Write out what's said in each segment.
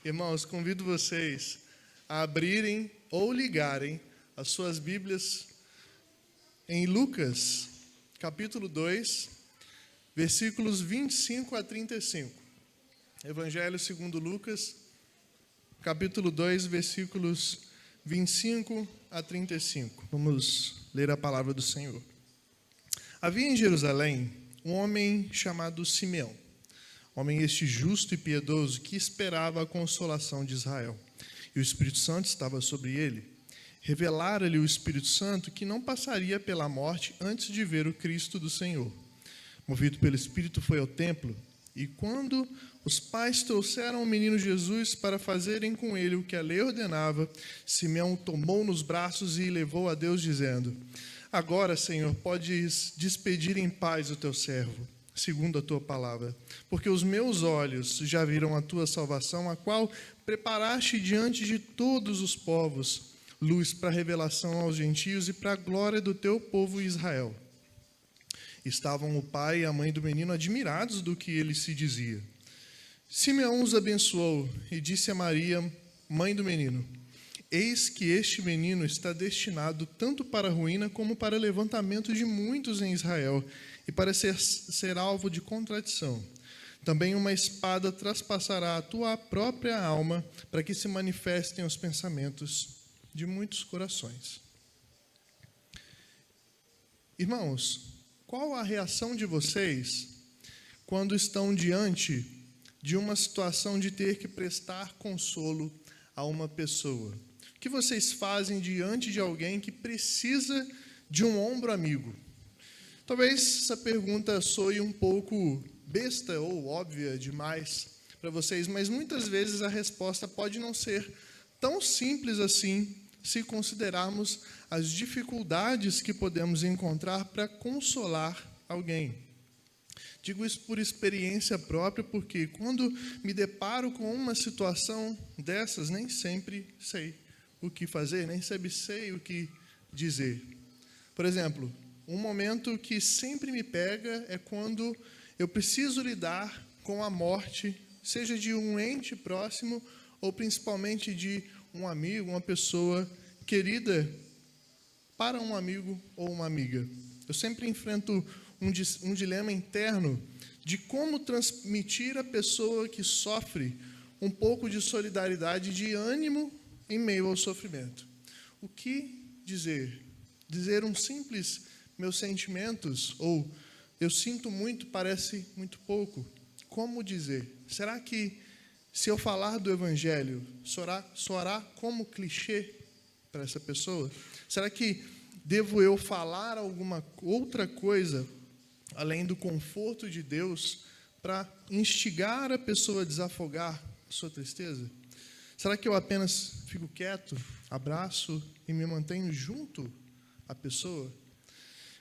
Irmãos, convido vocês a abrirem ou ligarem as suas Bíblias em Lucas, capítulo 2, versículos 25 a 35. Evangelho segundo Lucas, capítulo 2, versículos 25 a 35. Vamos ler a palavra do Senhor. Havia em Jerusalém um homem chamado Simeão, homem este justo e piedoso que esperava a consolação de Israel. E o Espírito Santo estava sobre ele. Revelara-lhe o Espírito Santo que não passaria pela morte antes de ver o Cristo do Senhor. Movido pelo Espírito, foi ao templo, e quando os pais trouxeram o menino Jesus para fazerem com ele o que a lei ordenava, Simeão o tomou nos braços e levou a Deus, dizendo: Agora, Senhor, podes despedir em paz o teu servo, segundo a tua palavra, porque os meus olhos já viram a tua salvação, a qual preparaste diante de todos os povos, luz para a revelação aos gentios e para a glória do teu povo Israel. Estavam o pai e a mãe do menino admirados do que ele se dizia. Simeão os abençoou e disse a Maria, mãe do menino: Eis que este menino está destinado tanto para a ruína como para o levantamento de muitos em Israel, e para ser alvo de contradição. Também uma espada traspassará a tua própria alma, para que se manifestem os pensamentos de muitos corações. Irmãos, qual a reação de vocês quando estão diante de uma situação de ter que prestar consolo a uma pessoa? O que vocês fazem diante de alguém que precisa de um ombro amigo? Talvez essa pergunta soe um pouco besta ou óbvia demais para vocês, mas muitas vezes a resposta pode não ser tão simples assim, se considerarmos as dificuldades que podemos encontrar para consolar alguém. Digo isso por experiência própria, porque quando me deparo com uma situação dessas, nem sempre sei o que fazer, nem sempre sei o que dizer. Por exemplo, um momento que sempre me pega é quando eu preciso lidar com a morte, seja de um ente próximo ou principalmente de um amigo, uma pessoa querida para um amigo ou uma amiga. Eu sempre enfrento um dilema interno de como transmitir à pessoa que sofre um pouco de solidariedade, de ânimo em meio ao sofrimento. O que dizer? Dizer um simples meus sentimentos ou eu sinto muito parece muito pouco. Como dizer? Será que se eu falar do Evangelho soará como clichê para essa pessoa? Será que devo eu falar alguma outra coisa além do conforto de Deus para instigar a pessoa a desafogar sua tristeza? Será que eu apenas fico quieto, abraço e me mantenho junto à pessoa?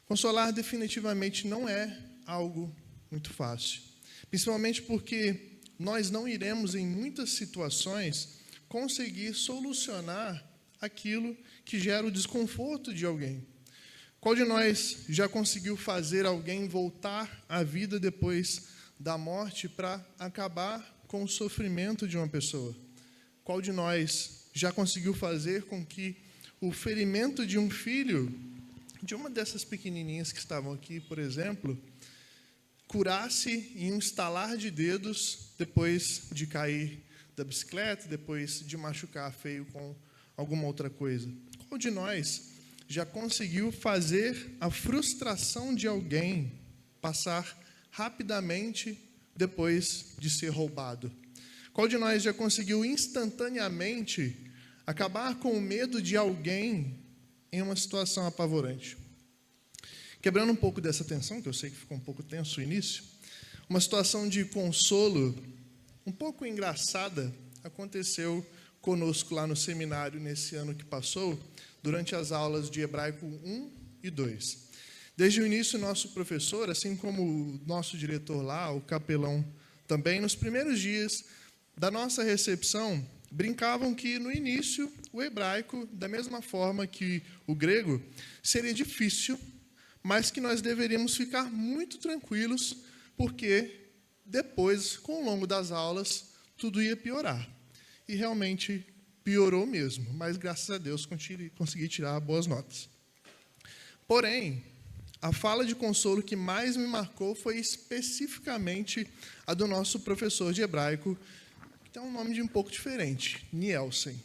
Consolar definitivamente não é algo muito fácil, principalmente porque nós não iremos, em muitas situações, conseguir solucionar aquilo que gera o desconforto de alguém. Qual de nós já conseguiu fazer alguém voltar à vida depois da morte para acabar com o sofrimento de uma pessoa? Qual de nós já conseguiu fazer com que o ferimento de um filho, de uma dessas pequenininhas que estavam aqui, por exemplo, curasse em um estalar de dedos depois de cair da bicicleta, depois de machucar feio com alguma outra coisa? Qual de nós já conseguiu fazer a frustração de alguém passar rapidamente depois de ser roubado? Qual de nós já conseguiu instantaneamente acabar com o medo de alguém em uma situação apavorante? Quebrando um pouco dessa tensão, que eu sei que ficou um pouco tenso o início, uma situação de consolo um pouco engraçada aconteceu conosco lá no seminário nesse ano que passou, durante as aulas de Hebraico 1 e 2. Desde o início, nosso professor, assim como o nosso diretor lá, o capelão também, nos primeiros dias da nossa recepção, brincavam que no início o hebraico, da mesma forma que o grego, seria difícil, mas que nós deveríamos ficar muito tranquilos, porque depois, com o longo das aulas, tudo ia piorar. e realmente piorou mesmo, mas graças a Deus consegui tirar boas notas. Porém, a fala de consolo que mais me marcou foi especificamente a do nosso professor de hebraico, que tem um nome um pouco diferente, Nielsen.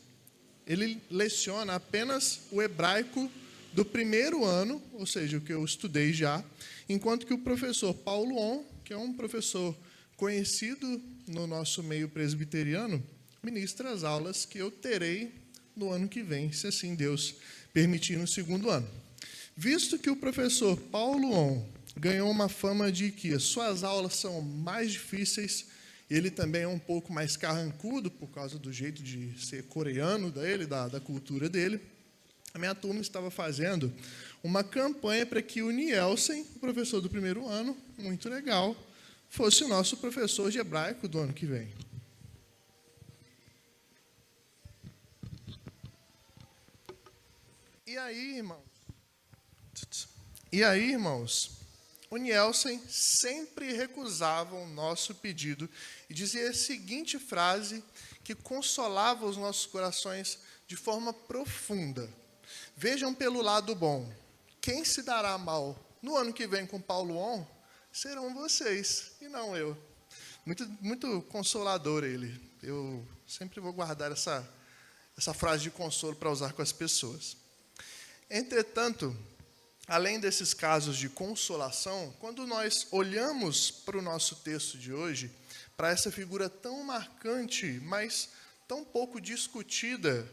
Ele leciona apenas o hebraico do primeiro ano, ou seja, o que eu estudei já, enquanto que o professor Paulo On, que é um professor conhecido no nosso meio presbiteriano, ministra as aulas que eu terei no ano que vem, se assim Deus permitir, no segundo ano. Visto que o professor Paulo On ganhou uma fama de que as suas aulas são mais difíceis, ele também é um pouco mais carrancudo, por causa do jeito de ser coreano dele, da cultura dele, a minha turma estava fazendo uma campanha para que o Nielsen, o professor do primeiro ano, muito legal, fosse o nosso professor de hebraico do ano que vem. E aí, irmãos, o Nielsen sempre recusava o nosso pedido e dizia a seguinte frase que consolava os nossos corações de forma profunda. Vejam pelo lado bom. Quem se dará mal no ano que vem com Paulo On serão vocês e não eu. Muito consolador ele. Eu sempre vou guardar essa frase de consolo para usar com as pessoas. Entretanto, além desses casos de consolação, quando nós olhamos para o nosso texto de hoje, para essa figura tão marcante, mas tão pouco discutida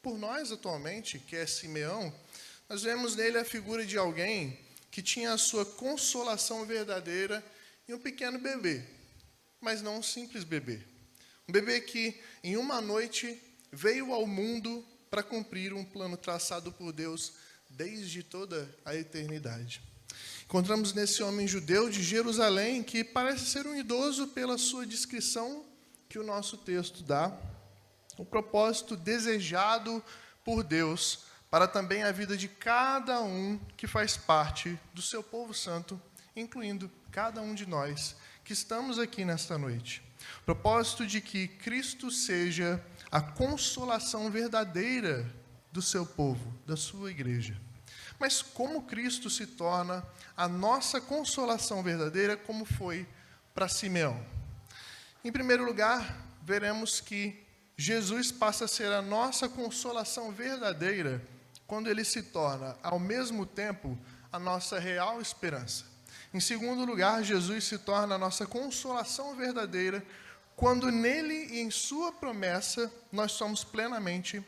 por nós atualmente, que é Simeão, nós vemos nele a figura de alguém que tinha a sua consolação verdadeira em um pequeno bebê, mas não um simples bebê. Um bebê que, em uma noite, veio ao mundo para cumprir um plano traçado por Deus desde toda a eternidade. Encontramos nesse homem judeu de Jerusalém, que parece ser um idoso pela sua descrição que o nosso texto dá, o propósito desejado por Deus para também a vida de cada um que faz parte do seu povo santo, incluindo cada um de nós que estamos aqui nesta noite. O propósito de que Cristo seja a consolação verdadeira do seu povo, da sua igreja. Mas como Cristo se torna a nossa consolação verdadeira, como foi para Simeão? Em primeiro lugar, veremos que Jesus passa a ser a nossa consolação verdadeira quando ele se torna, ao mesmo tempo, a nossa real esperança. Em segundo lugar, Jesus se torna a nossa consolação verdadeira quando nele e em sua promessa nós somos plenamente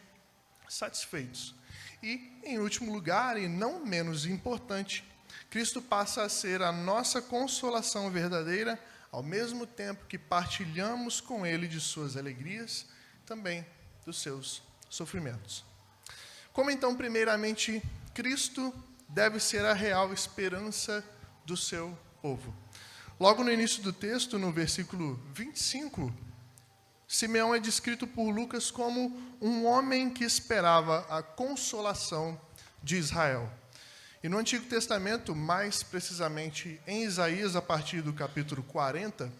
satisfeitos. E, em último lugar, e não menos importante, Cristo passa a ser a nossa consolação verdadeira ao mesmo tempo que partilhamos com ele de suas alegrias, também dos seus sofrimentos. Como então, primeiramente, Cristo deve ser a real esperança do seu povo? Logo no início do texto, no versículo 25, Simeão é descrito por Lucas como um homem que esperava a consolação de Israel. E no Antigo Testamento, mais precisamente em Isaías, a partir do capítulo 40,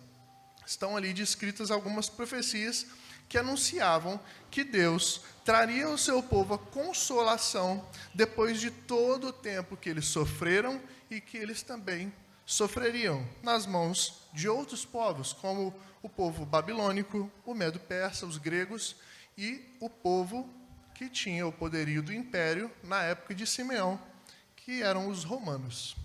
estão ali descritas algumas profecias que anunciavam que Deus traria ao seu povo a consolação depois de todo o tempo que eles sofreram e que eles também sofreriam nas mãos de outros povos, como o povo babilônico, o medo-persa, os gregos e o povo que tinha o poderio do império na época de Simeão, que eram os romanos.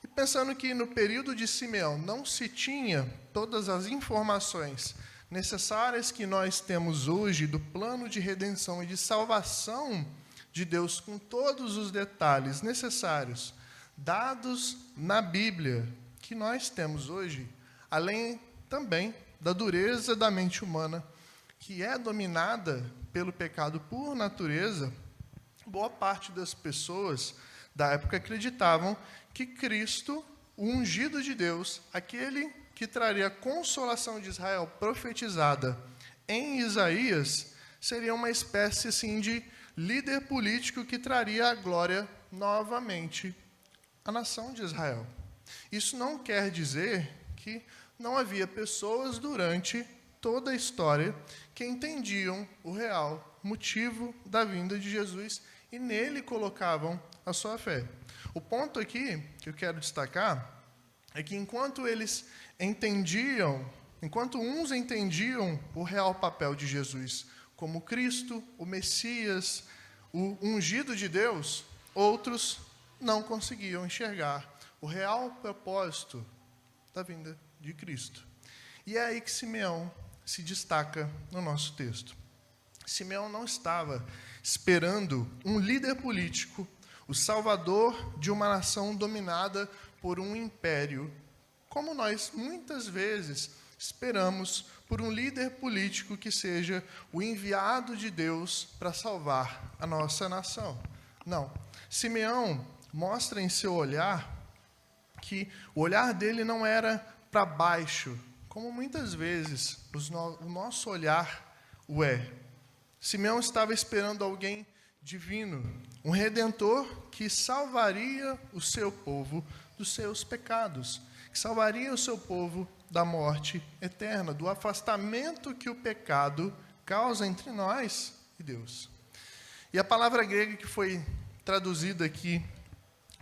E pensando que no período de Simeão não se tinha todas as informações necessárias que nós temos hoje do plano de redenção e de salvação de Deus, com todos os detalhes necessários dados na Bíblia que nós temos hoje, além também da dureza da mente humana, que é dominada pelo pecado por natureza, boa parte das pessoas da época acreditavam que Cristo, o ungido de Deus, aquele que traria a consolação de Israel profetizada em Isaías, seria uma espécie assim de líder político que traria a glória novamente à nação de Israel. Isso não quer dizer que não havia pessoas durante toda a história que entendiam o real motivo da vinda de Jesus e nele colocavam a sua fé. O ponto aqui que eu quero destacar é que enquanto uns entendiam o real papel de Jesus como Cristo, o Messias, o ungido de Deus, outros não conseguiam enxergar o real propósito da vinda de Cristo. E é aí que Simeão se destaca no nosso texto. Simeão não estava esperando um líder político, o salvador de uma nação dominada por um império, como nós muitas vezes esperamos por um líder político que seja o enviado de Deus para salvar a nossa nação. Não. Simeão mostra em seu olhar que o olhar dele não era para baixo, como muitas vezes o nosso olhar o é. Simeão estava esperando alguém divino, um redentor que salvaria o seu povo dos seus pecados, que salvaria o seu povo da morte eterna, do afastamento que o pecado causa entre nós e Deus. E a palavra grega que foi traduzida aqui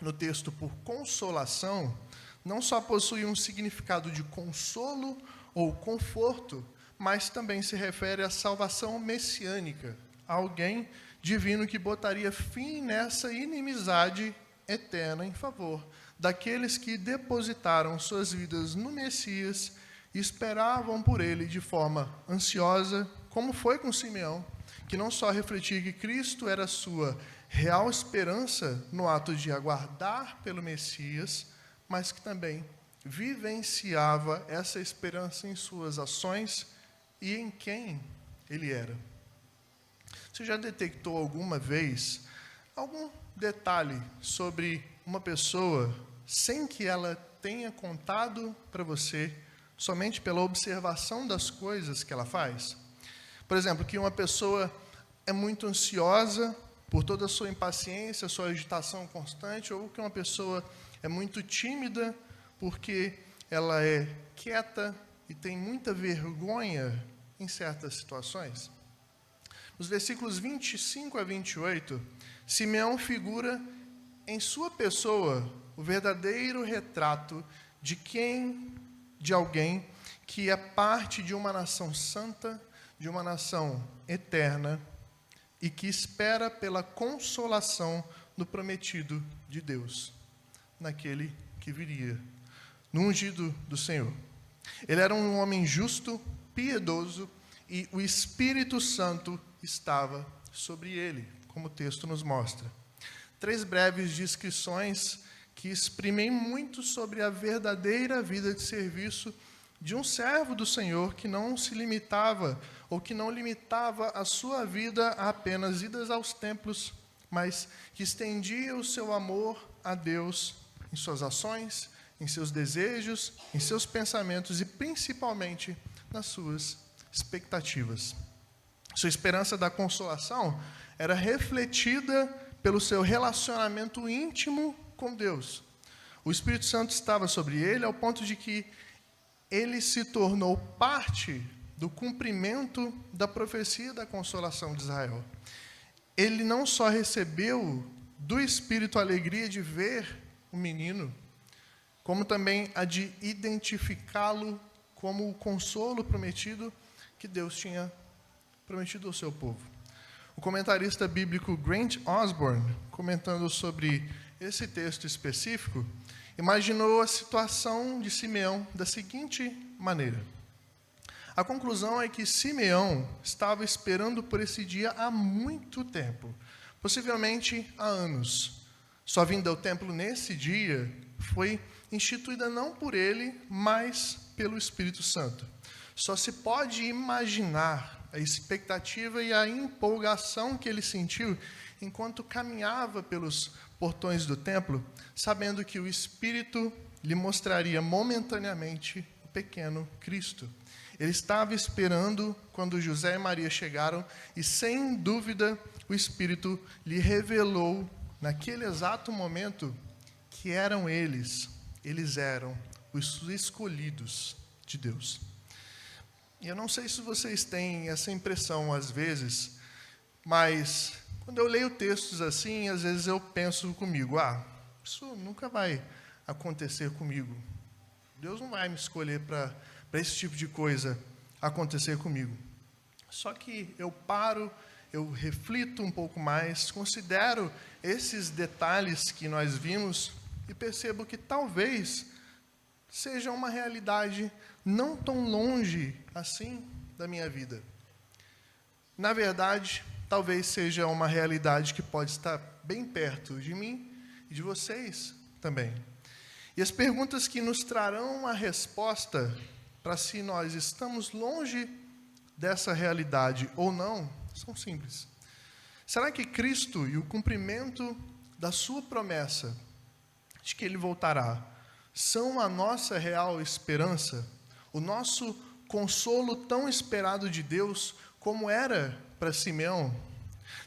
no texto por consolação, não só possui um significado de consolo ou conforto, mas também se refere à salvação messiânica, a alguém divino que botaria fim nessa inimizade eterna em favor daqueles que depositaram suas vidas no Messias e esperavam por ele de forma ansiosa, como foi com Simeão, que não só refletia que Cristo era a sua real esperança no ato de aguardar pelo Messias, mas que também vivenciava essa esperança em suas ações e em quem ele era. Você já detectou alguma vez algum detalhe sobre uma pessoa sem que ela tenha contado para você, somente pela observação das coisas que ela faz? Por exemplo, que uma pessoa é muito ansiosa por toda a sua impaciência, sua agitação constante, ou que uma pessoa é muito tímida porque ela é quieta e tem muita vergonha em certas situações. Nos versículos 25 a 28, Simeão figura em sua pessoa o verdadeiro retrato de alguém que é parte de uma nação santa, de uma nação eterna e que espera pela consolação do prometido de Deus, naquele que viria, no ungido do Senhor. Ele era um homem justo, piedoso, e o Espírito Santo estava sobre ele, como o texto nos mostra. 3 breves descrições que exprimem muito sobre a verdadeira vida de serviço de um servo do Senhor que não se limitava, ou que não limitava a sua vida a apenas idas aos templos, mas que estendia o seu amor a Deus em suas ações, em seus desejos, em seus pensamentos e principalmente nas suas expectativas. Sua esperança da consolação era refletida pelo seu relacionamento íntimo com Deus. O Espírito Santo estava sobre ele ao ponto de que ele se tornou parte do cumprimento da profecia da consolação de Israel. Ele não só recebeu do Espírito a alegria de ver o menino, como também a de identificá-lo como o consolo prometido que Deus tinha prometido ao seu povo. O comentarista bíblico Grant Osborne, comentando sobre esse texto específico, imaginou a situação de Simeão da seguinte maneira. A conclusão é que Simeão estava esperando por esse dia há muito tempo, possivelmente há anos. Sua vinda ao templo nesse dia foi instituída não por ele, mas pelo Espírito Santo. Só se pode imaginar a expectativa e a empolgação que ele sentiu enquanto caminhava pelos portões do templo, sabendo que o Espírito lhe mostraria momentaneamente o pequeno Cristo. Ele estava esperando quando José e Maria chegaram e, sem dúvida, o Espírito lhe revelou, naquele exato momento, que eram eles eram os escolhidos de Deus. E eu não sei se vocês têm essa impressão às vezes, mas quando eu leio textos assim, às vezes eu penso comigo, isso nunca vai acontecer comigo. Deus não vai me escolher para esse tipo de coisa acontecer comigo. Só que eu paro, eu reflito um pouco mais, considero esses detalhes que nós vimos e percebo que talvez seja uma realidade não tão longe assim da minha vida. Na verdade, talvez seja uma realidade que pode estar bem perto de mim e de vocês também. E as perguntas que nos trarão a resposta para se nós estamos longe dessa realidade ou não, são simples. Será que Cristo e o cumprimento da sua promessa de que Ele voltará são a nossa real esperança? O nosso consolo tão esperado de Deus como era para Simeão?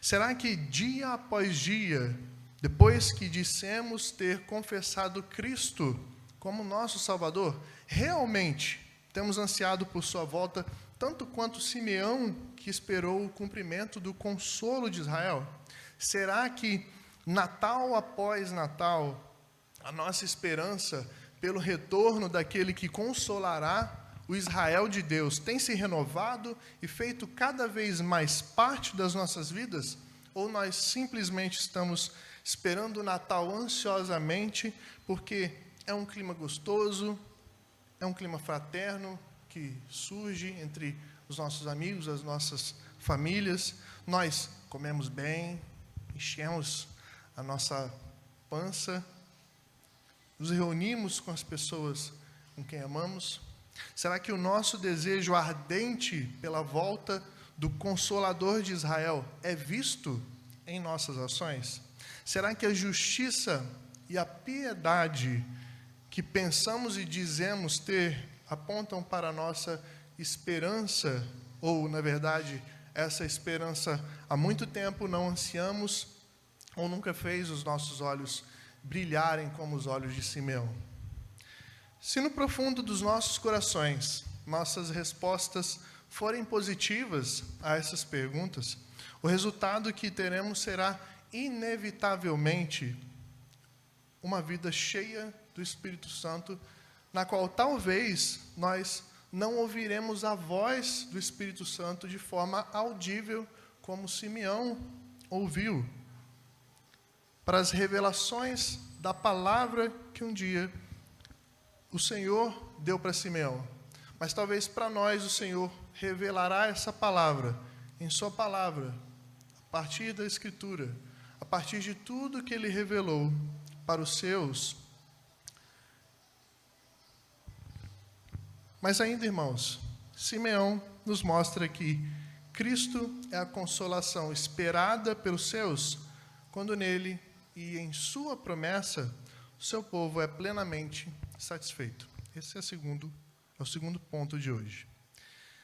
Será que dia após dia, depois que dissemos ter confessado Cristo como nosso Salvador, realmente temos ansiado por sua volta, tanto quanto Simeão, que esperou o cumprimento do consolo de Israel? Será que Natal após Natal, a nossa esperança pelo retorno daquele que consolará o Israel de Deus tem se renovado e feito cada vez mais parte das nossas vidas? Ou nós simplesmente estamos esperando o Natal ansiosamente, porque é um clima gostoso, é um clima fraterno que surge entre os nossos amigos, as nossas famílias, nós comemos bem, enchemos a nossa pança, nos reunimos com as pessoas com quem amamos? Será que o nosso desejo ardente pela volta do Consolador de Israel é visto em nossas ações? Será que a justiça e a piedade que pensamos e dizemos ter apontam para a nossa esperança, ou, na verdade, essa esperança há muito tempo não ansiamos, ou nunca fez os nossos olhos brilharem como os olhos de Simeão? Se no profundo dos nossos corações nossas respostas forem positivas a essas perguntas, o resultado que teremos será inevitavelmente uma vida cheia do Espírito Santo, na qual talvez nós não ouviremos a voz do Espírito Santo de forma audível, como Simeão ouviu, para as revelações da palavra que um dia o Senhor deu para Simeão. Mas talvez para nós o Senhor revelará essa palavra, em sua palavra, a partir da Escritura, a partir de tudo que Ele revelou para os seus. Mas ainda, irmãos, Simeão nos mostra que Cristo é a consolação esperada pelos seus, quando nele e em sua promessa, o seu povo é plenamente satisfeito. Esse é o segundo ponto de hoje.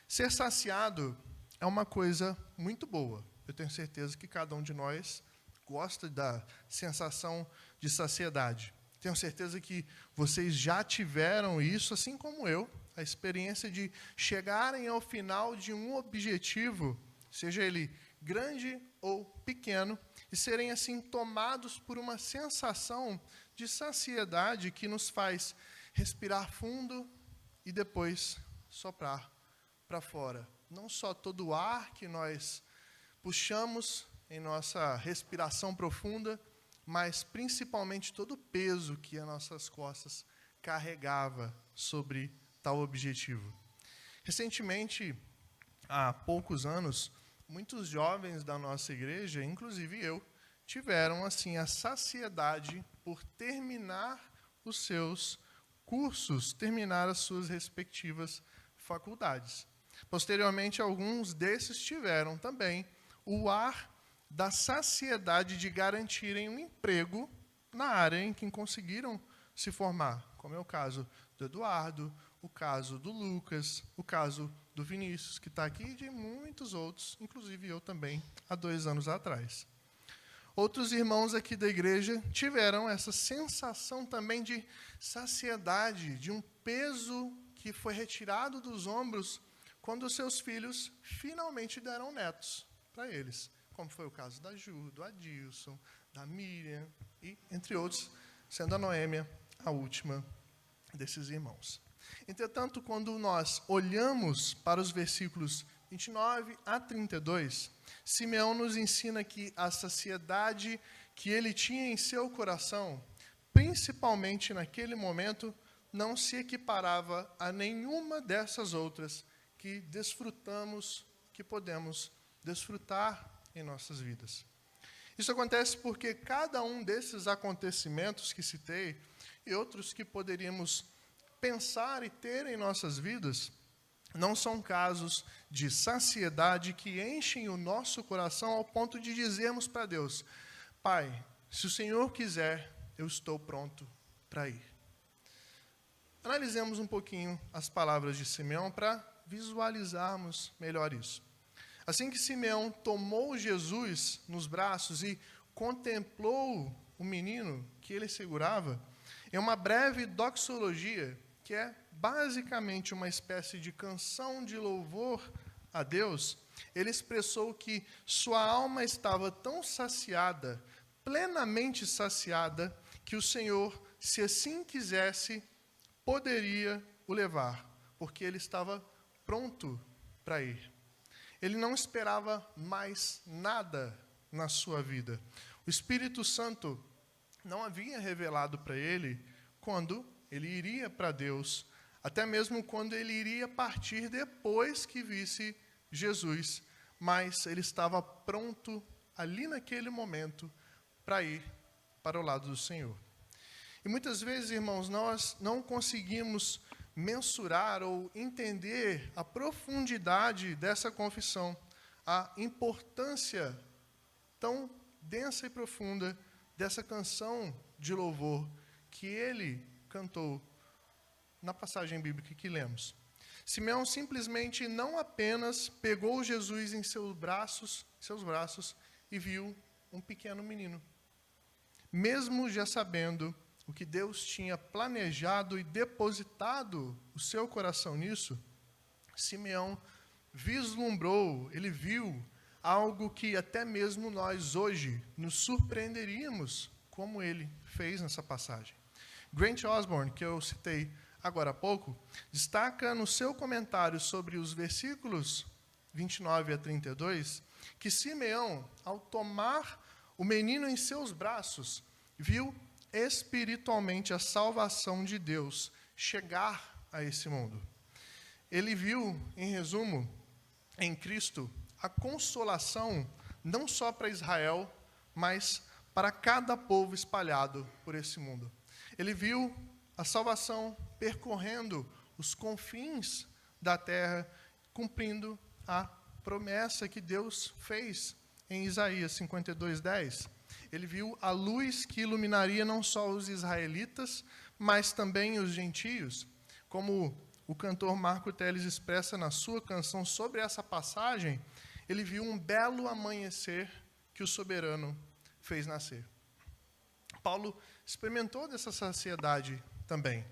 Ser saciado é uma coisa muito boa. Eu tenho certeza que cada um de nós gosta da sensação de saciedade. Tenho certeza que vocês já tiveram isso, assim como eu, a experiência de chegarem ao final de um objetivo, seja ele grande ou pequeno, e serem assim tomados por uma sensação de saciedade que nos faz respirar fundo e depois soprar para fora. Não só todo o ar que nós puxamos em nossa respiração profunda, mas principalmente todo o peso que as nossas costas carregava sobre tal objetivo. Recentemente, há poucos anos, muitos jovens da nossa igreja, inclusive eu, tiveram assim a saciedade por terminar os seus cursos, terminar as suas respectivas faculdades. Posteriormente, alguns desses tiveram também o ar da saciedade de garantirem um emprego na área em que conseguiram se formar, como é o caso do Eduardo, o caso do Lucas, o caso do Vinícius, que está aqui, e de muitos outros, inclusive eu também, há 2 anos atrás. Outros irmãos aqui da igreja tiveram essa sensação também de saciedade, de um peso que foi retirado dos ombros quando seus filhos finalmente deram netos para eles, como foi o caso da Ju, do Adilson, da Miriam, e entre outros, sendo a Noêmia a última desses irmãos. Entretanto, quando nós olhamos para os versículos 29 a 32, Simeão nos ensina que a saciedade que ele tinha em seu coração, principalmente naquele momento, não se equiparava a nenhuma dessas outras que desfrutamos, que podemos desfrutar em nossas vidas. Isso acontece porque cada um desses acontecimentos que citei e outros que poderíamos pensar e ter em nossas vidas, não são casos de saciedade que enchem o nosso coração ao ponto de dizermos para Deus: Pai, se o Senhor quiser, eu estou pronto para ir. Analisemos um pouquinho as palavras de Simeão para visualizarmos melhor isso. Assim que Simeão tomou Jesus nos braços e contemplou o menino que ele segurava, em uma breve doxologia, que é basicamente uma espécie de canção de louvor a Deus, ele expressou que sua alma estava tão saciada, plenamente saciada, que o Senhor, se assim quisesse, poderia o levar, porque ele estava pronto para ir. Ele não esperava mais nada na sua vida. O Espírito Santo não havia revelado para ele quando ele iria para Deus, até mesmo quando ele iria partir depois que visse Jesus, mas ele estava pronto ali naquele momento para ir para o lado do Senhor. E muitas vezes, irmãos, nós não conseguimos mensurar ou entender a profundidade dessa confissão, a importância tão densa e profunda dessa canção de louvor que ele cantou na passagem bíblica que lemos. Simeão simplesmente não apenas pegou Jesus em seus braços e viu um pequeno menino. Mesmo já sabendo o que Deus tinha planejado e depositado o seu coração nisso, Simeão vislumbrou, ele viu algo que até mesmo nós hoje nos surpreenderíamos, como ele fez nessa passagem. Grant Osborne, que eu citei agora há pouco, destaca no seu comentário sobre os versículos 29 a 32, que Simeão, ao tomar o menino em seus braços, viu espiritualmente a salvação de Deus chegar a esse mundo. Ele viu, em resumo, em Cristo, a consolação não só para Israel, mas para cada povo espalhado por esse mundo. Ele viu a salvação percorrendo os confins da terra, cumprindo a promessa que Deus fez em Isaías 52:10. Ele viu a luz que iluminaria não só os israelitas, mas também os gentios. Como o cantor Marco Teles expressa na sua canção sobre essa passagem, ele viu um belo amanhecer que o soberano fez nascer. Paulo experimentou dessa saciedade também.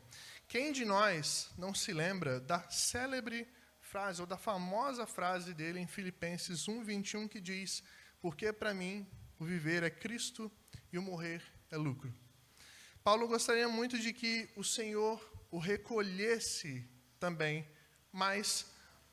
Quem de nós não se lembra da célebre frase, ou da famosa frase dele em Filipenses 1:21, que diz: porque para mim o viver é Cristo e o morrer é lucro. Paulo gostaria muito de que o Senhor o recolhesse também, mas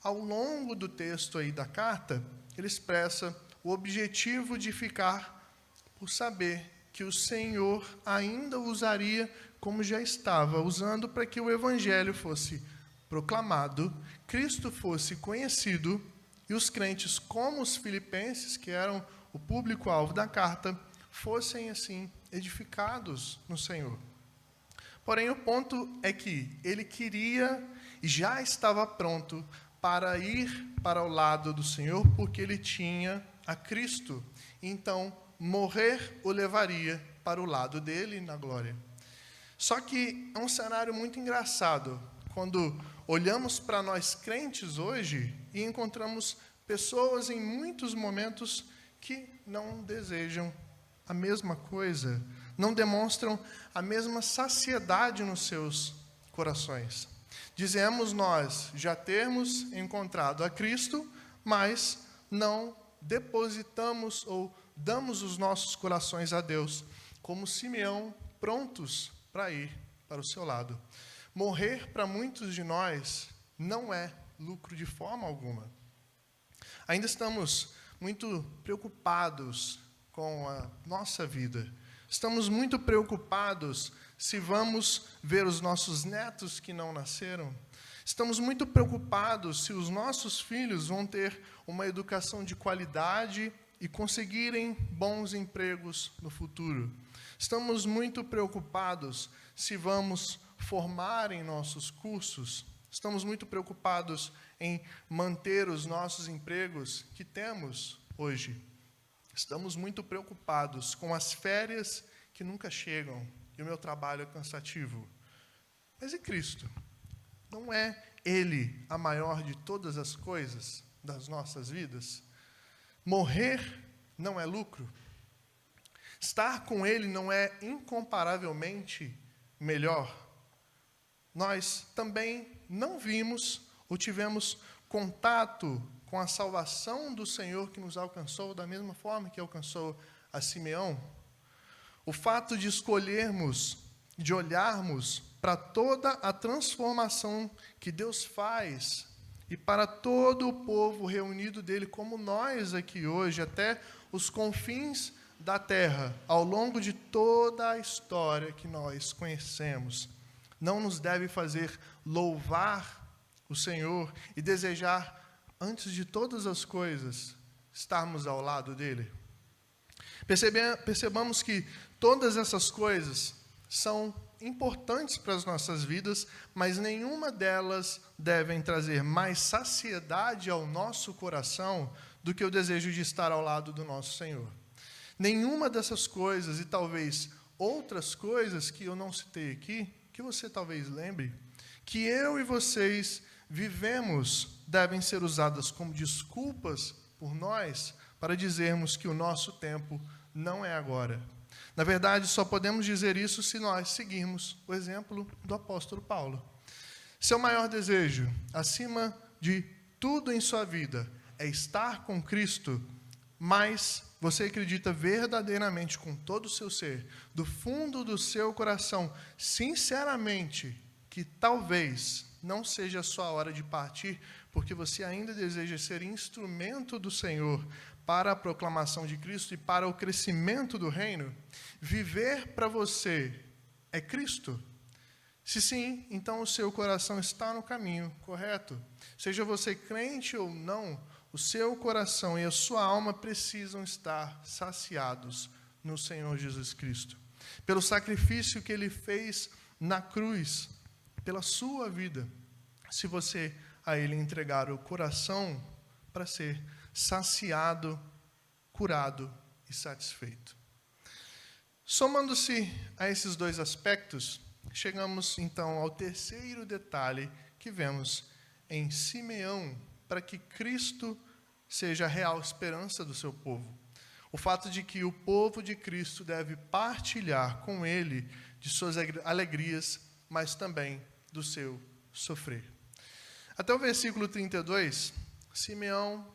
ao longo do texto aí da carta, ele expressa o objetivo de ficar por saber que o Senhor ainda usaria como já estava, usando para que o evangelho fosse proclamado, Cristo fosse conhecido e os crentes, como os filipenses, que eram o público-alvo da carta, fossem assim edificados no Senhor. Porém, o ponto é que ele queria e já estava pronto para ir para o lado do Senhor, porque ele tinha a Cristo. Então, morrer o levaria para o lado dele na glória. Só que é um cenário muito engraçado quando olhamos para nós crentes hoje e encontramos pessoas em muitos momentos que não desejam a mesma coisa, não demonstram a mesma saciedade nos seus corações. Dizemos nós já termos encontrado a Cristo, mas não depositamos ou damos os nossos corações a Deus, como Simeão, prontos para ir para o seu lado. Morrer para muitos de nós não é lucro de forma alguma. Ainda estamos muito preocupados com a nossa vida. Estamos muito preocupados se vamos ver os nossos netos que não nasceram. Estamos muito preocupados se os nossos filhos vão ter uma educação de qualidade e conseguirem bons empregos no futuro. Estamos muito preocupados se vamos formar em nossos cursos. Estamos muito preocupados em manter os nossos empregos que temos hoje. Estamos muito preocupados com as férias que nunca chegam e o meu trabalho é cansativo. Mas e Cristo? Não é Ele a maior de todas as coisas das nossas vidas? Morrer não é lucro? Estar com Ele não é incomparavelmente melhor? Nós também não vimos ou tivemos contato com a salvação do Senhor que nos alcançou da mesma forma que alcançou a Simeão. O fato de escolhermos, de olharmos para toda a transformação que Deus faz e para todo o povo reunido dele, como nós aqui hoje, até os confins da terra, ao longo de toda a história que nós conhecemos, não nos deve fazer louvar o Senhor e desejar, antes de todas as coisas, estarmos ao lado dele. Percebamos que todas essas coisas são importantes para as nossas vidas, mas nenhuma delas devem trazer mais saciedade ao nosso coração do que o desejo de estar ao lado do nosso Senhor. Nenhuma dessas coisas, e talvez outras coisas que eu não citei aqui, que você talvez lembre, que eu e vocês vivemos, devem ser usadas como desculpas por nós para dizermos que o nosso tempo não é agora. Na verdade, só podemos dizer isso se nós seguirmos o exemplo do apóstolo Paulo. Seu maior desejo, acima de tudo em sua vida, é estar com Cristo, mas você acredita verdadeiramente com todo o seu ser, do fundo do seu coração, sinceramente, que talvez não seja a sua hora de partir, porque você ainda deseja ser instrumento do Senhor para a proclamação de Cristo e para o crescimento do reino? Viver para você é Cristo? Se sim, então o seu coração está no caminho correto. Seja você crente ou não, o seu coração e a sua alma precisam estar saciados no Senhor Jesus Cristo. Pelo sacrifício que Ele fez na cruz, pela sua vida, se você a Ele entregar o coração para ser saciado, curado e satisfeito. Somando-se a esses dois aspectos, chegamos então ao terceiro detalhe que vemos em Simeão, para que Cristo seja a real esperança do seu povo. O fato de que o povo de Cristo deve partilhar com Ele de suas alegrias, mas também do seu sofrer. Até o versículo 32, Simeão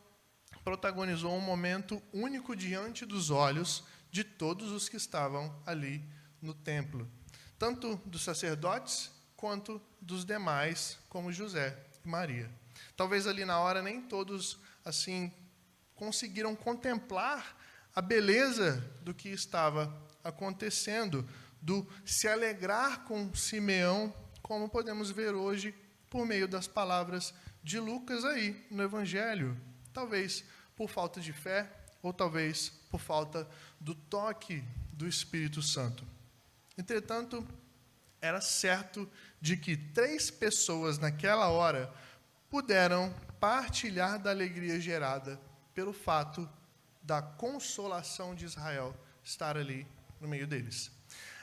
protagonizou um momento único diante dos olhos de todos os que estavam ali no templo, tanto dos sacerdotes quanto dos demais, como José e Maria. Talvez ali na hora nem todos assim conseguiram contemplar a beleza do que estava acontecendo, do se alegrar com Simeão, como podemos ver hoje por meio das palavras de Lucas aí no Evangelho. Talvez por falta de fé, ou talvez por falta do toque do Espírito Santo. Entretanto, era certo de que 3 pessoas naquela hora puderam partilhar da alegria gerada pelo fato da consolação de Israel estar ali no meio deles.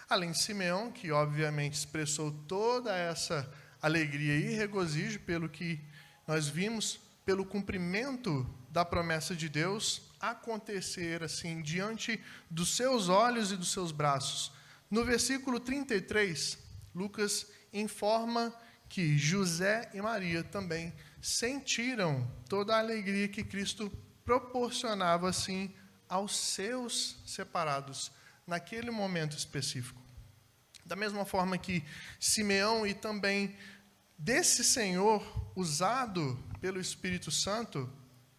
Além de Simeão, que obviamente expressou toda essa alegria e regozijo pelo que nós vimos, pelo cumprimento da promessa de Deus acontecer assim, diante dos seus olhos e dos seus braços. No versículo 33, Lucas informa que José e Maria também sentiram toda a alegria que Cristo proporcionava, assim, aos seus separados, naquele momento específico. Da mesma forma que Simeão e também desse Senhor, usado pelo Espírito Santo,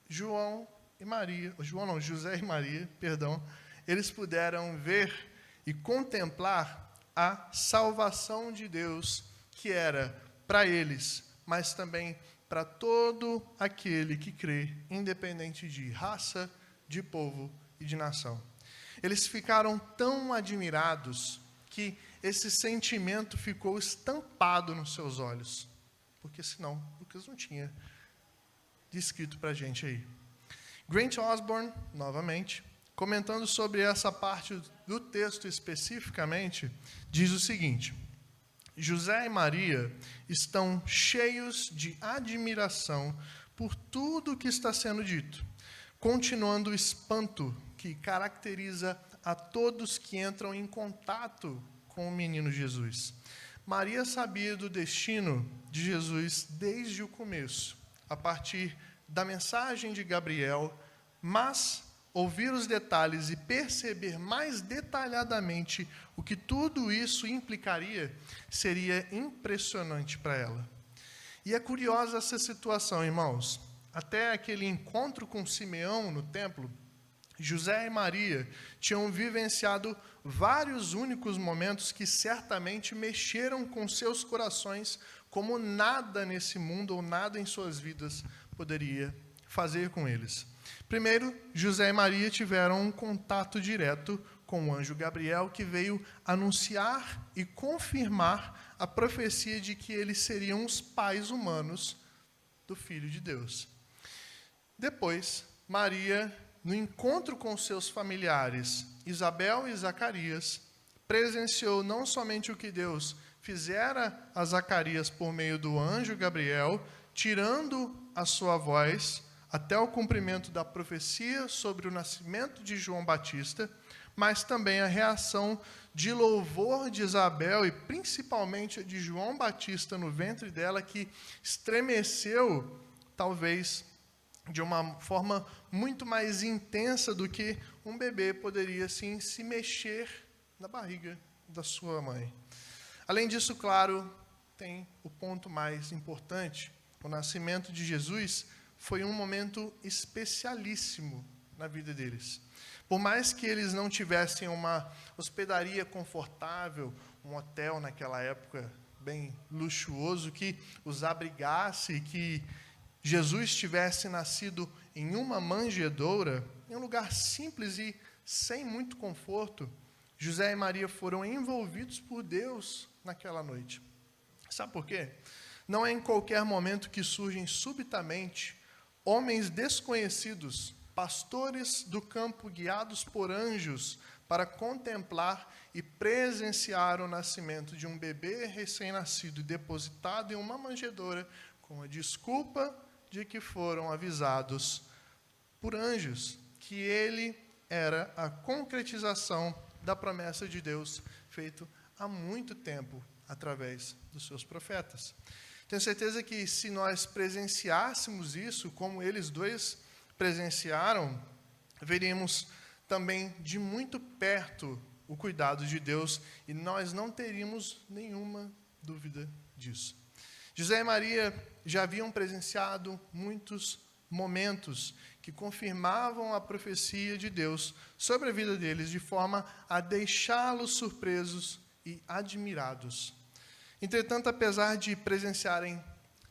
José e Maria, eles puderam ver e contemplar a salvação de Deus, que era para eles, mas também para todo aquele que crê, independente de raça, de povo e de nação. Eles ficaram tão admirados que esse sentimento ficou estampado nos seus olhos, porque senão Lucas não tinha descrito para a gente aí. Grant Osborne, novamente, comentando sobre essa parte do texto especificamente, diz o seguinte: José e Maria estão cheios de admiração por tudo o que está sendo dito, continuando o espanto que caracteriza a todos que entram em contato com o menino Jesus. Maria sabia do destino de Jesus desde o começo, a partir da mensagem de Gabriel, mas ouvir os detalhes e perceber mais detalhadamente o que tudo isso implicaria seria impressionante para ela. E é curiosa essa situação, irmãos. Até aquele encontro com Simeão no templo, José e Maria tinham vivenciado vários únicos momentos que certamente mexeram com seus corações como nada nesse mundo ou nada em suas vidas poderia fazer com eles. Primeiro, José e Maria tiveram um contato direto com o anjo Gabriel, que veio anunciar e confirmar a profecia de que eles seriam os pais humanos do Filho de Deus. Depois, Maria, no encontro com seus familiares, Isabel e Zacarias, presenciou não somente o que Deus fizera a Zacarias por meio do anjo Gabriel, tirando a sua voz até o cumprimento da profecia sobre o nascimento de João Batista, mas também a reação de louvor de Isabel e principalmente a de João Batista no ventre dela, que estremeceu, talvez, de uma forma muito mais intensa do que um bebê poderia, assim, se mexer na barriga da sua mãe. Além disso, claro, tem o ponto mais importante. O nascimento de Jesus foi um momento especialíssimo na vida deles. Por mais que eles não tivessem uma hospedaria confortável, um hotel naquela época bem luxuoso que os abrigasse, que Jesus tivesse nascido em uma manjedoura, em um lugar simples e sem muito conforto, José e Maria foram envolvidos por Deus naquela noite. Sabe por quê? Não é em qualquer momento que surgem subitamente homens desconhecidos, pastores do campo guiados por anjos, para contemplar e presenciar o nascimento de um bebê recém-nascido e depositado em uma manjedoura com a desculpa de que foram avisados por anjos, que ele era a concretização da promessa de Deus, feito há muito tempo através dos seus profetas. Tenho certeza que se nós presenciássemos isso, como eles dois presenciaram, veríamos também de muito perto o cuidado de Deus e nós não teríamos nenhuma dúvida disso. José e Maria já haviam presenciado muitos momentos que confirmavam a profecia de Deus sobre a vida deles, de forma a deixá-los surpresos e admirados. Entretanto, apesar de presenciarem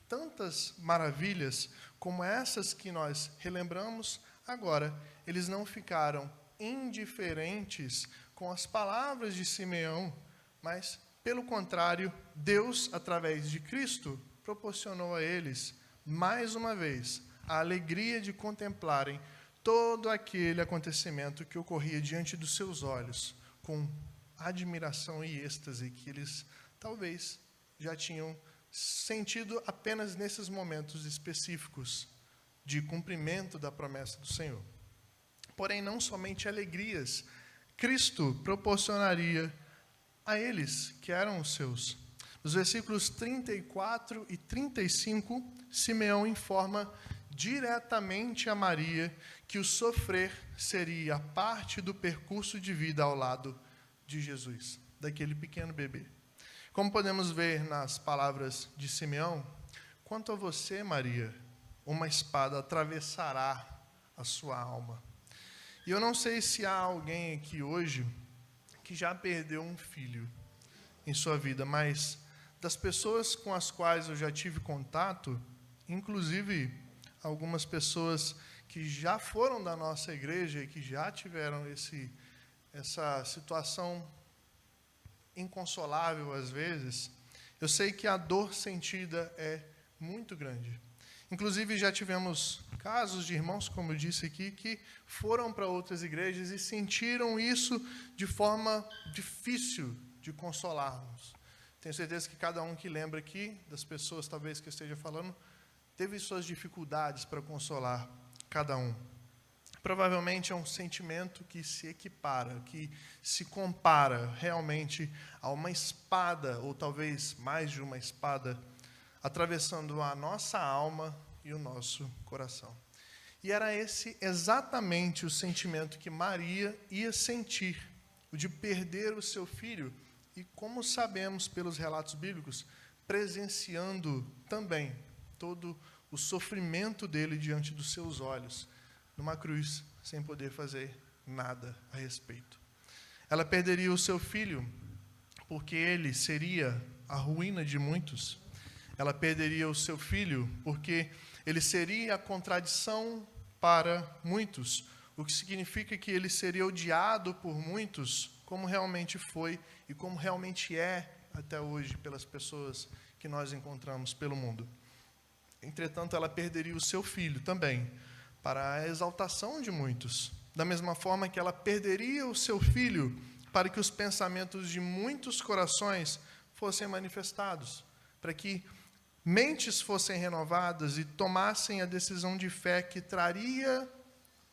tantas maravilhas como essas que nós relembramos agora, eles não ficaram indiferentes com as palavras de Simeão, mas, pelo contrário, Deus, através de Cristo, proporcionou a eles, mais uma vez, a alegria de contemplarem todo aquele acontecimento que ocorria diante dos seus olhos, com admiração e êxtase que eles talvez já tinham sentido apenas nesses momentos específicos de cumprimento da promessa do Senhor. Porém, não somente alegrias Cristo proporcionaria a eles, que eram os seus, Nos versículos 34 e 35, Simeão informa diretamente a Maria que o sofrer seria parte do percurso de vida ao lado de Jesus, daquele pequeno bebê. Como podemos ver nas palavras de Simeão, quanto a você, Maria, uma espada atravessará a sua alma. E eu não sei se há alguém aqui hoje que já perdeu um filho em sua vida, mas das pessoas com as quais eu já tive contato, inclusive algumas pessoas que já foram da nossa igreja e que já tiveram essa situação inconsolável às vezes, eu sei que a dor sentida é muito grande. Inclusive já tivemos casos de irmãos, como eu disse aqui, que foram para outras igrejas e sentiram isso de forma difícil de consolarmos. Tenho certeza que cada um que lembra aqui, das pessoas talvez que eu esteja falando, teve suas dificuldades para consolar cada um. Provavelmente é um sentimento que se equipara, que se compara realmente a uma espada, ou talvez mais de uma espada, atravessando a nossa alma e o nosso coração. E era esse exatamente o sentimento que Maria ia sentir, o de perder o seu filho, e como sabemos pelos relatos bíblicos, presenciando também todo o sofrimento dele diante dos seus olhos, numa cruz, sem poder fazer nada a respeito. Ela perderia o seu filho, porque ele seria a ruína de muitos. Ela perderia o seu filho, porque ele seria a contradição para muitos, o que significa que ele seria odiado por muitos, como realmente foi e como realmente é até hoje pelas pessoas que nós encontramos pelo mundo. Entretanto, ela perderia o seu filho também, para a exaltação de muitos. Da mesma forma que ela perderia o seu filho, para que os pensamentos de muitos corações fossem manifestados, para que mentes fossem renovadas e tomassem a decisão de fé que traria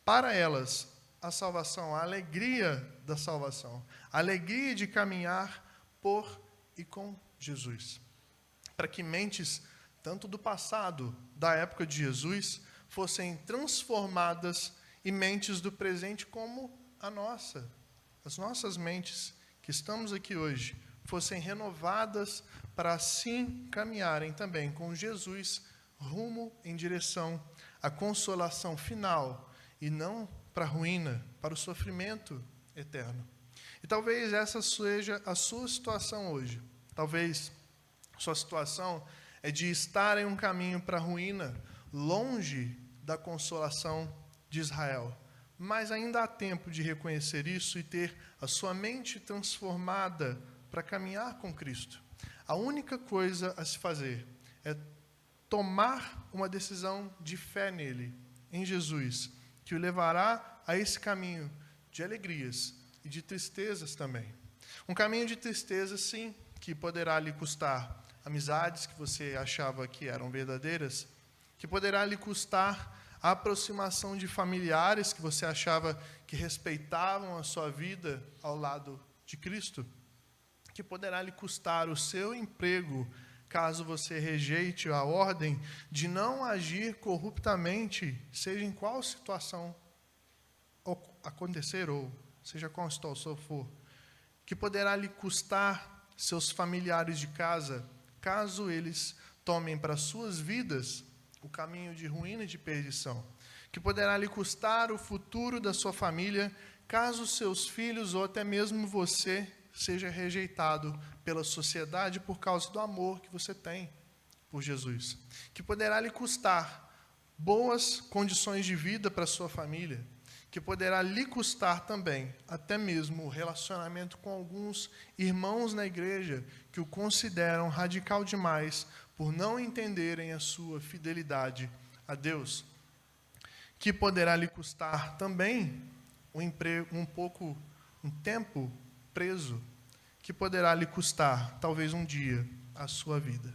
para elas a salvação, a alegria da salvação, a alegria de caminhar por e com Jesus. Para que mentes, tanto do passado, da época de Jesus, fossem transformadas em mentes do presente como a nossa. As nossas mentes que estamos aqui hoje fossem renovadas para assim caminharem também com Jesus rumo em direção à consolação final e não para a ruína, para o sofrimento eterno. E talvez essa seja a sua situação hoje. Talvez sua situação é de estar em um caminho para a ruína, longe da consolação de Israel. Mas ainda há tempo de reconhecer isso e ter a sua mente transformada para caminhar com Cristo. A única coisa a se fazer é tomar uma decisão de fé nele, em Jesus, que o levará a esse caminho de alegrias e de tristezas também. Um caminho de tristeza, sim, que poderá lhe custar amizades que você achava que eram verdadeiras, que poderá lhe custar a aproximação de familiares que você achava que respeitavam a sua vida ao lado de Cristo, que poderá lhe custar o seu emprego, caso você rejeite a ordem de não agir corruptamente, seja em qual situação acontecer ou seja qual situação for, que poderá lhe custar seus familiares de casa, caso eles tomem para suas vidas o caminho de ruína e de perdição, que poderá lhe custar o futuro da sua família, caso seus filhos ou até mesmo você seja rejeitado pela sociedade por causa do amor que você tem por Jesus, que poderá lhe custar boas condições de vida para a sua família, que poderá lhe custar também até mesmo o relacionamento com alguns irmãos na igreja que o consideram radical demais por não entenderem a sua fidelidade a Deus, que poderá lhe custar também um tempo preso, que poderá lhe custar, talvez um dia, a sua vida.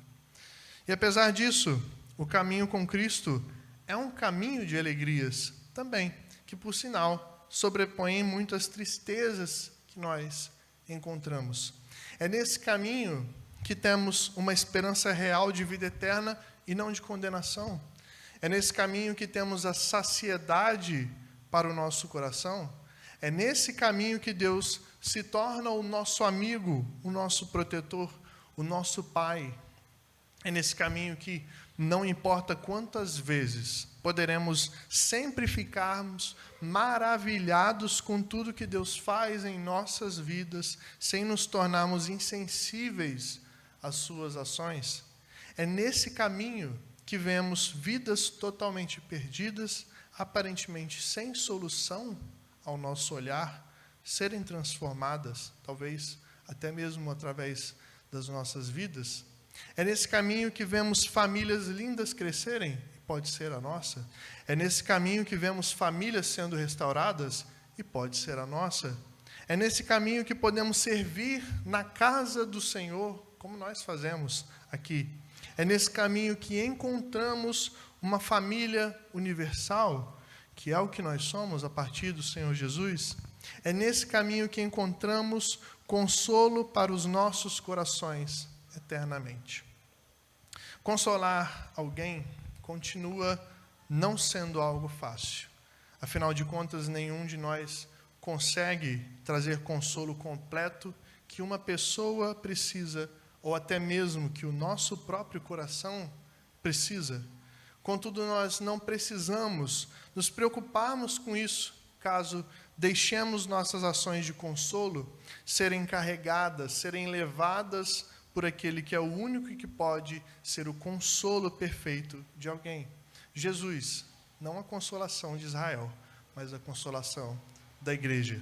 E apesar disso, o caminho com Cristo é um caminho de alegrias também, que por sinal sobrepõem muitas tristezas que nós encontramos. É nesse caminho que temos uma esperança real de vida eterna e não de condenação. É nesse caminho que temos a saciedade para o nosso coração. É nesse caminho que Deus se torna o nosso amigo, o nosso protetor, o nosso Pai. É nesse caminho que não importa quantas vezes poderemos sempre ficarmos maravilhados com tudo que Deus faz em nossas vidas, sem nos tornarmos insensíveis às suas ações. É nesse caminho que vemos vidas totalmente perdidas, aparentemente sem solução ao nosso olhar, serem transformadas, talvez até mesmo através das nossas vidas. É nesse caminho que vemos famílias lindas crescerem, e pode ser a nossa. É nesse caminho que vemos famílias sendo restauradas, e pode ser a nossa. É nesse caminho que podemos servir na casa do Senhor, como nós fazemos aqui. É nesse caminho que encontramos uma família universal, que é o que nós somos a partir do Senhor Jesus. É nesse caminho que encontramos consolo para os nossos corações eternamente. Consolar alguém continua não sendo algo fácil. Afinal de contas, nenhum de nós consegue trazer consolo completo que uma pessoa precisa, ou até mesmo que o nosso próprio coração precisa. Contudo, nós não precisamos nos preocuparmos com isso, caso deixemos nossas ações de consolo serem carregadas, serem levadas por aquele que é o único que pode ser o consolo perfeito de alguém. Jesus, não a consolação de Israel, mas a consolação da igreja.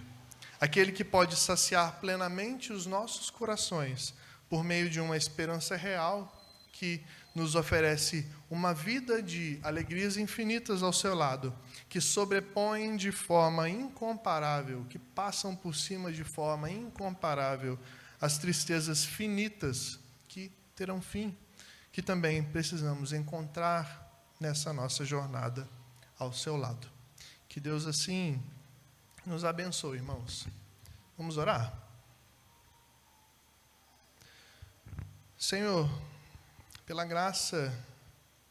Aquele que pode saciar plenamente os nossos corações por meio de uma esperança real que nos oferece uma vida de alegrias infinitas ao seu lado, que sobrepõem de forma incomparável, que passam por cima de forma incomparável as tristezas finitas que terão fim, que também precisamos encontrar nessa nossa jornada ao seu lado. Que Deus assim nos abençoe, irmãos. Vamos orar? Senhor, pela graça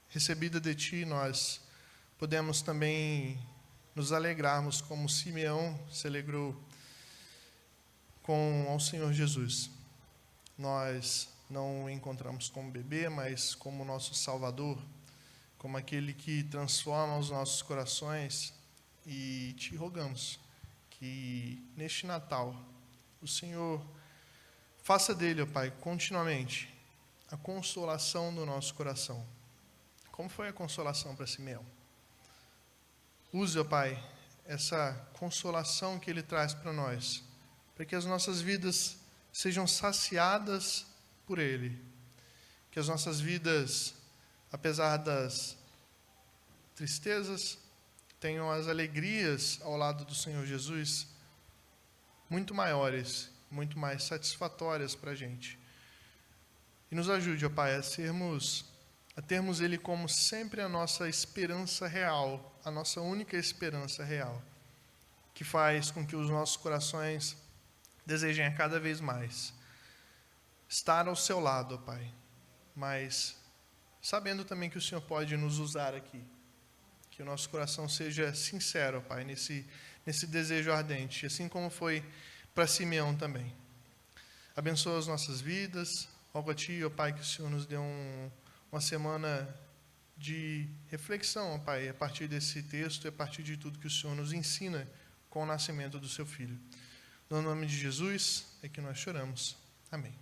recebida de Ti, nós podemos também nos alegrarmos como Simeão se alegrou com ao Senhor Jesus. Nós não o encontramos como bebê, mas como nosso Salvador, como aquele que transforma os nossos corações, e Te rogamos que neste Natal o Senhor faça dele, ó Pai, continuamente a consolação do nosso coração. Como foi a consolação para Simeão? Use, ó Pai, essa consolação que Ele traz para nós, para que as nossas vidas sejam saciadas por Ele. Que as nossas vidas, apesar das tristezas, tenham as alegrias ao lado do Senhor Jesus muito maiores, muito mais satisfatórias para a gente. E nos ajude, ó Pai, a termos Ele como sempre a nossa esperança real, a nossa única esperança real, que faz com que os nossos corações desejem a cada vez mais estar ao seu lado, ó Pai, mas sabendo também que o Senhor pode nos usar aqui, que o nosso coração seja sincero, ó Pai, nesse desejo ardente, assim como foi para Simeão também. Abençoa as nossas vidas. Rogo a Ti, ó Pai, que o Senhor nos dê uma semana de reflexão, ó Pai, a partir desse texto e a partir de tudo que o Senhor nos ensina com o nascimento do Seu Filho. No nome de Jesus é que nós choramos. Amém.